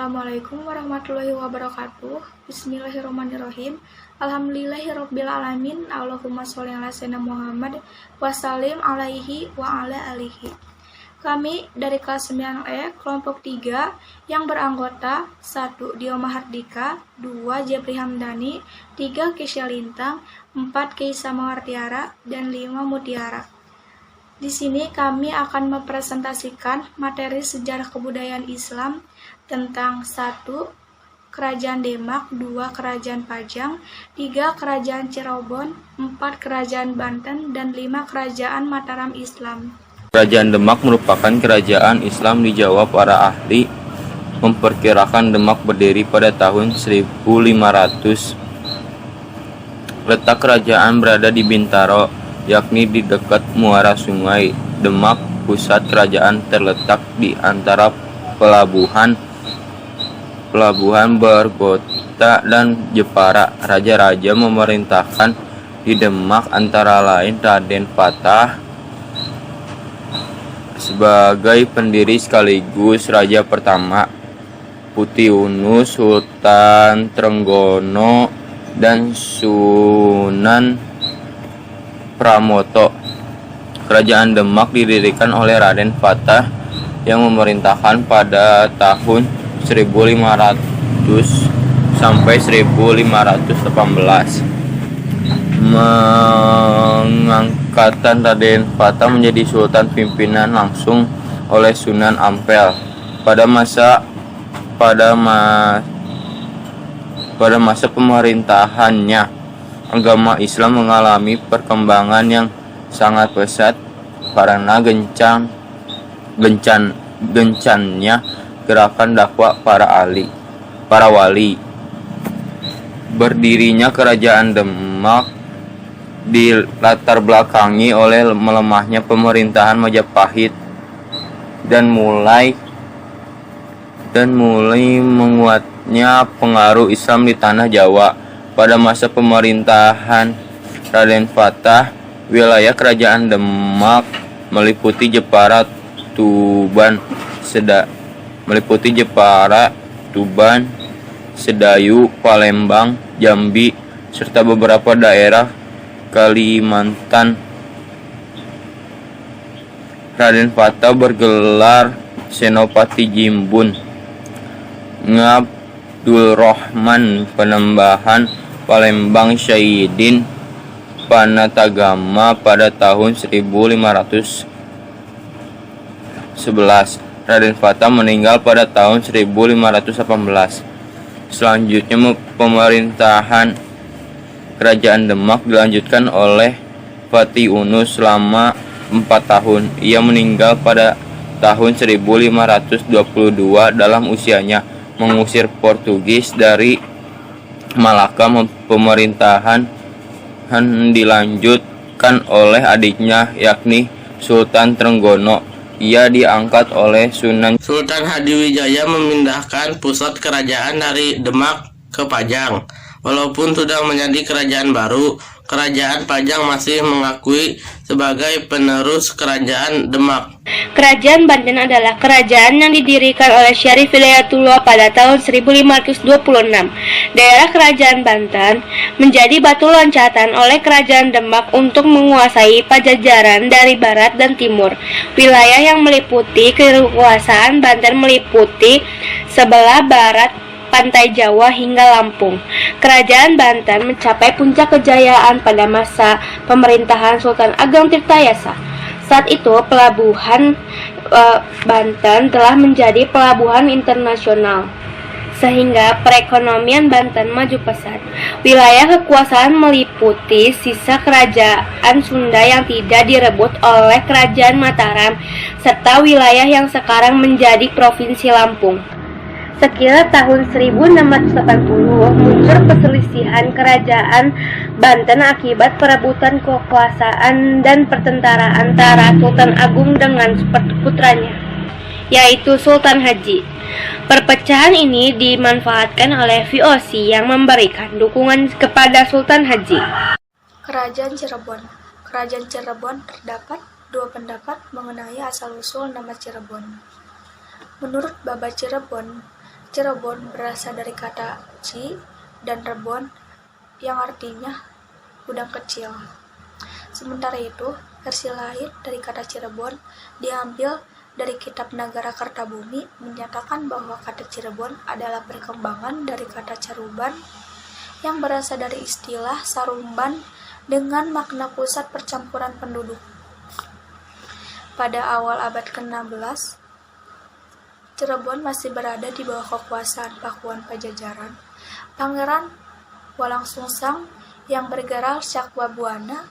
Assalamualaikum warahmatullahi wabarakatuh. Bismillahirrahmanirrahim. Alhamdulillahirrabbilalamin. Allahumma sholli ala sayyidina Muhammad wassalim alaihi wa ala alihi. Kami dari kelas 9E kelompok 3 yang beranggota 1. Dio Mahardika, 2. Jepri Hamdani, 3. Kesya Lintang, 4. Keisa Mawartiara, dan 5. Mutiara. Di sini kami akan mempresentasikan materi sejarah kebudayaan Islam tentang 1. Kerajaan Demak, 2. Kerajaan Pajang, 3. Kerajaan Cirebon, 4. Kerajaan Banten, dan 5. Kerajaan Mataram Islam. Kerajaan Demak merupakan kerajaan Islam di Jawa. Para ahli memperkirakan Demak berdiri pada tahun 1500. Letak kerajaan berada di Bintaro, yakni di dekat muara sungai. Demak, pusat kerajaan, terletak di antara pelabuhan Bergota dan Jepara. Raja-raja memerintahkan di Demak antara lain Raden Fatah sebagai pendiri sekaligus raja pertama, Putih Unus, Sultan Trenggono, dan Sunan Pramoto. Kerajaan Demak didirikan oleh Raden Fatah yang memerintahkan pada tahun 1500 sampai 1518. Mengangkatan Raden Fatah menjadi sultan pimpinan langsung oleh Sunan Ampel. Pada masa pemerintahannya, agama Islam mengalami perkembangan yang sangat pesat karena gencannya gerakan dakwah para wali. Berdirinya kerajaan Demak di latar belakangi oleh melemahnya pemerintahan Majapahit dan mulai menguatnya pengaruh Islam di tanah Jawa. Pada masa pemerintahan Raden Fatah, wilayah kerajaan Demak meliputi Jepara, Tuban, Sedayu, Palembang, Jambi, serta beberapa daerah Kalimantan. Raden Fatah bergelar Senopati Jimbun. Ngabdulrahman Penembahan Palembang Syahidin Panatagama pada tahun 1511. Raden Fatah meninggal pada tahun 1518. Selanjutnya pemerintahan kerajaan Demak dilanjutkan oleh Putih Unus selama 4 tahun. Ia meninggal pada tahun 1522 dalam usianya. Mengusir Portugis dari Malaka, pemerintahan dilanjutkan oleh adiknya yakni Sultan Trenggono. Ia diangkat oleh Sultan Hadiwijaya memindahkan pusat kerajaan dari Demak ke Pajang. Walaupun sudah menjadi kerajaan baru, kerajaan Pajang masih mengakui sebagai penerus kerajaan Demak. Kerajaan Banten adalah kerajaan yang didirikan oleh Syarif Hidayatullah pada tahun 1526. Daerah kerajaan Banten menjadi batu loncatan oleh kerajaan Demak untuk menguasai Pajajaran dari barat dan timur. Wilayah yang meliputi kekuasaan Banten meliputi sebelah barat pantai Jawa hingga Lampung. Kerajaan Banten mencapai puncak kejayaan pada masa pemerintahan Sultan Ageng Tirtayasa. Saat itu pelabuhan Banten telah menjadi pelabuhan internasional, sehingga perekonomian Banten maju pesat. Wilayah kekuasaan meliputi sisa kerajaan Sunda yang tidak direbut oleh kerajaan Mataram, serta wilayah yang sekarang menjadi Provinsi Lampung. Sekitar tahun 1680 muncul perselisihan kerajaan Banten akibat perebutan kekuasaan dan pertentangan antara Sultan Agung dengan putranya, yaitu Sultan Haji. Perpecahan ini dimanfaatkan oleh VOC yang memberikan dukungan kepada Sultan Haji. Kerajaan Cirebon. Kerajaan Cirebon terdapat dua pendapat mengenai asal-usul nama Cirebon. Menurut Baba Cirebon, Cirebon berasal dari kata ci dan rebon yang artinya gudang kecil. Sementara itu, versi lain dari kata Cirebon diambil dari Kitab Nagara Kertabumi menyatakan bahwa kata Cirebon adalah perkembangan dari kata Caruban yang berasal dari istilah Sarumban dengan makna pusat percampuran penduduk. Pada awal abad ke-16, Cirebon masih berada di bawah kekuasaan Pakuan Pajajaran. Pangeran Walangsungsang yang bergerak Syakwabuana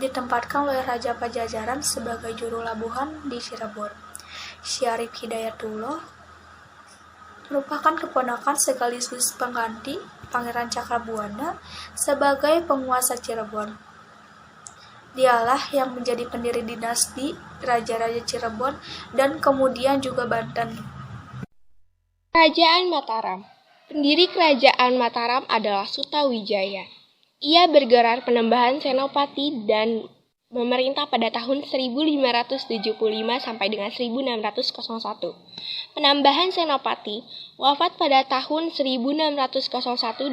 ditempatkan oleh Raja Pajajaran sebagai juru labuhan di Cirebon. Syarif Hidayatullah merupakan keponakan sekaligus pengganti Pangeran Cakrabuana sebagai penguasa Cirebon. Dialah yang menjadi pendiri dinasti Raja-Raja Cirebon dan kemudian juga Banten. Kerajaan Mataram. Pendiri Kerajaan Mataram adalah Sutawijaya. Ia bergerak penambahan senopati dan memerintah pada tahun 1575 sampai dengan 1601. Penambahan senopati wafat pada tahun 1601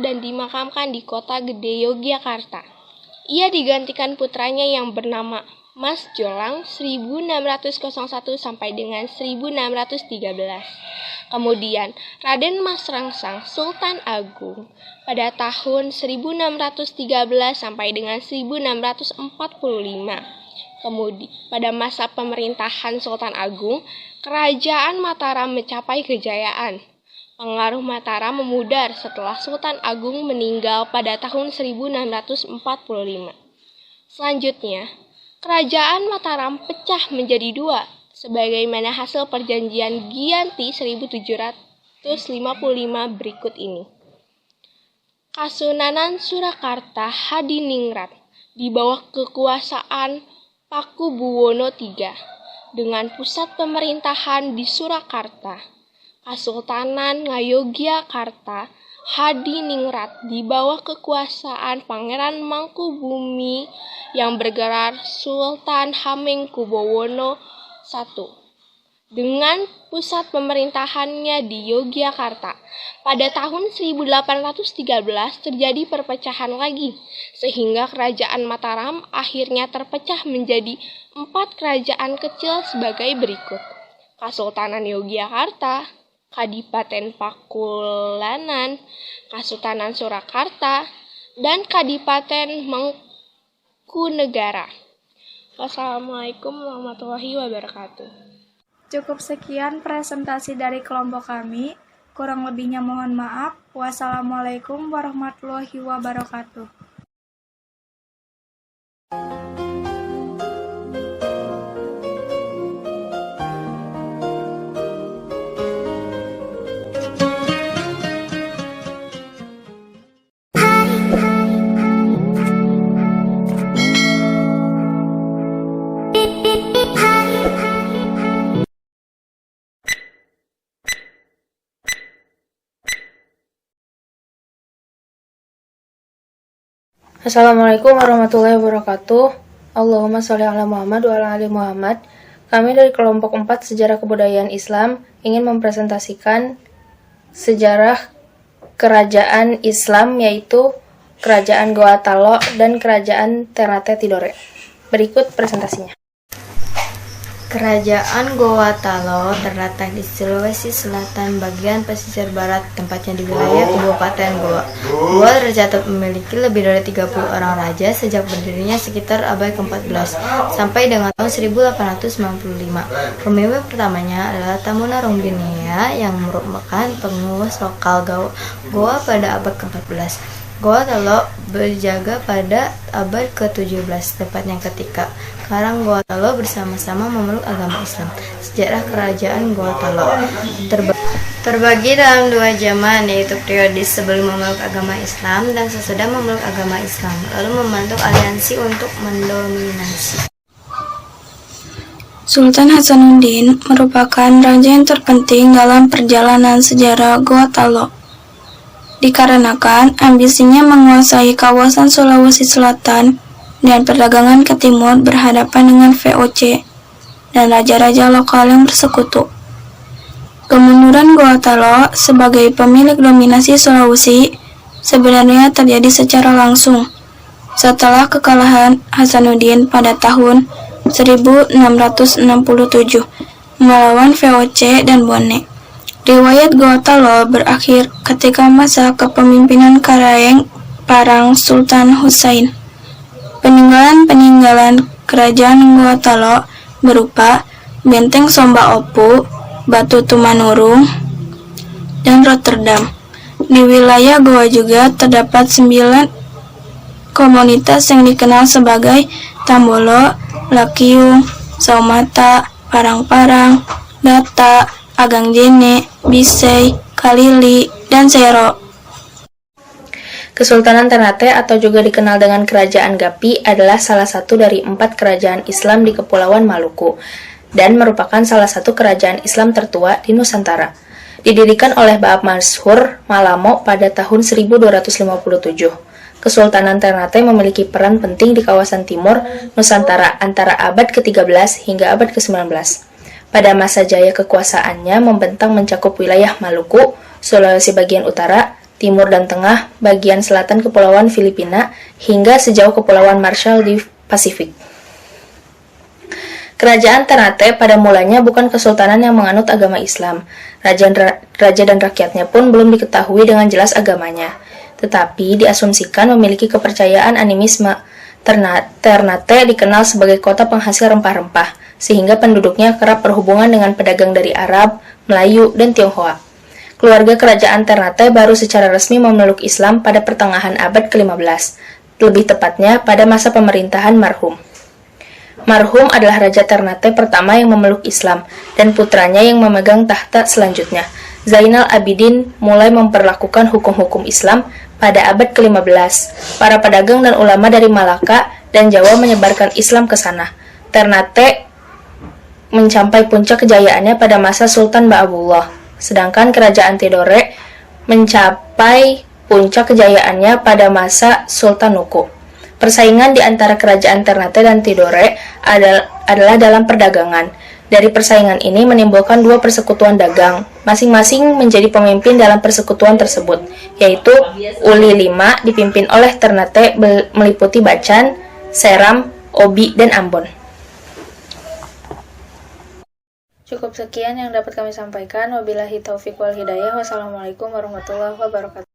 dan dimakamkan di Kota Gede Yogyakarta. Ia digantikan putranya yang bernama Mas Jolang 1601 sampai dengan 1613. Kemudian Raden Mas Rangsang Sultan Agung pada tahun 1613 sampai dengan 1645. Kemudian pada masa pemerintahan Sultan Agung, Kerajaan Mataram mencapai kejayaan. Pengaruh Mataram memudar setelah Sultan Agung meninggal pada tahun 1645. Selanjutnya, Kerajaan Mataram pecah menjadi dua, sebagaimana hasil perjanjian Giyanti 1755 berikut ini. Kasunanan Surakarta Hadiningrat di bawah kekuasaan Pakubuwono III dengan pusat pemerintahan di Surakarta. Kesultanan Ngayogyakarta Hadiningrat di bawah kekuasaan Pangeran Mangkubumi yang bergerak Sultan Hamengkubuwono I dengan pusat pemerintahannya di Yogyakarta. Pada tahun 1813 terjadi perpecahan lagi, sehingga Kerajaan Mataram akhirnya terpecah menjadi 4 kerajaan kecil sebagai berikut. Kesultanan Yogyakarta, Kadipaten Pakulanan, Kesultanan Surakarta, dan Kadipaten Mangkunegara. Wassalamualaikum warahmatullahi wabarakatuh. Cukup sekian presentasi dari kelompok kami. Kurang lebihnya mohon maaf. Wassalamualaikum warahmatullahi wabarakatuh. Assalamualaikum warahmatullahi wabarakatuh. Allahumma sholli ala Muhammad wa ala ali Muhammad. Kami dari kelompok 4 Sejarah Kebudayaan Islam ingin mempresentasikan sejarah kerajaan Islam, yaitu Kerajaan Goa Talo dan Kerajaan Ternate Tidore. Berikut presentasinya. Kerajaan Goa Talo terletak di Sulawesi Selatan bagian pesisir barat, tempatnya di wilayah Kabupaten Goa. Goa tercatat memiliki lebih dari 30 orang raja sejak berdirinya sekitar abad ke-14 sampai dengan tahun 1895. Pemimpin pertamanya adalah Tamuna Rumbinia yang merupakan pengurus lokal Goa pada abad ke-14. Goa Talo berjaga pada abad ke-17, tepatnya ketika Karang Goa Talo bersama-sama memeluk agama Islam. Sejarah kerajaan Goa Talo terbagi dalam 2 zaman, yaitu periode sebelum memeluk agama Islam dan sesudah memeluk agama Islam, lalu membentuk aliansi untuk mendominasi. Sultan Hasanuddin merupakan raja yang terpenting dalam perjalanan sejarah Goa Talo. Dikarenakan ambisinya menguasai kawasan Sulawesi Selatan dan perdagangan ke timur berhadapan dengan VOC dan raja-raja lokal yang bersekutu. Kemunduran Gorontalo sebagai pemilik dominasi Sulawesi sebenarnya terjadi secara langsung setelah kekalahan Hasanuddin pada tahun 1667 melawan VOC dan Bone. Riwayat Gorontalo berakhir ketika masa kepemimpinan Karaeng Parang Sultan Husain. Peninggalan kerajaan Gorontalo berupa Benteng Somba Opu, Batu Tumanurung, dan Rotterdam. Di wilayah Goa juga terdapat 9 komunitas yang dikenal sebagai Tambolo, Lakiung, Saumata, Parang-Parang, Data, Agangjene, Bisei, Kalili, dan Sero. Kesultanan Ternate atau juga dikenal dengan Kerajaan Gapi adalah salah satu dari 4 kerajaan Islam di Kepulauan Maluku dan merupakan salah satu kerajaan Islam tertua di Nusantara. Didirikan oleh Baab Masyhur Malamo pada tahun 1257. Kesultanan Ternate memiliki peran penting di kawasan timur Nusantara antara abad ke-13 hingga abad ke-19. Pada masa jaya kekuasaannya membentang mencakup wilayah Maluku, Sulawesi bagian utara, timur dan tengah, bagian selatan Kepulauan Filipina, hingga sejauh Kepulauan Marshall di Pasifik. Kerajaan Ternate pada mulanya bukan kesultanan yang menganut agama Islam. Raja dan rakyatnya pun belum diketahui dengan jelas agamanya, tetapi diasumsikan memiliki kepercayaan animisme. Ternate dikenal sebagai kota penghasil rempah-rempah, sehingga penduduknya kerap berhubungan dengan pedagang dari Arab, Melayu, dan Tionghoa. Keluarga kerajaan Ternate baru secara resmi memeluk Islam pada pertengahan abad ke-15, lebih tepatnya pada masa pemerintahan marhum. Marhum adalah Raja Ternate pertama yang memeluk Islam, dan putranya yang memegang tahta selanjutnya. Zainal Abidin mulai memperlakukan hukum-hukum Islam pada abad ke-15. Para pedagang dan ulama dari Malaka dan Jawa menyebarkan Islam ke sana. Ternate mencapai puncak kejayaannya pada masa Sultan Ba'abullah, sedangkan kerajaan Tidore mencapai puncak kejayaannya pada masa Sultan Nuku. Persaingan di antara kerajaan Ternate dan Tidore adalah dalam perdagangan. Dari persaingan ini menimbulkan 2 persekutuan dagang, masing-masing menjadi pemimpin dalam persekutuan tersebut, yaitu Uli V dipimpin oleh Ternate meliputi Bacan, Seram, Obi, dan Ambon. Cukup sekian yang dapat kami sampaikan. Wabillahi taufiq wal hidayah. Wassalamualaikum warahmatullahi wabarakatuh.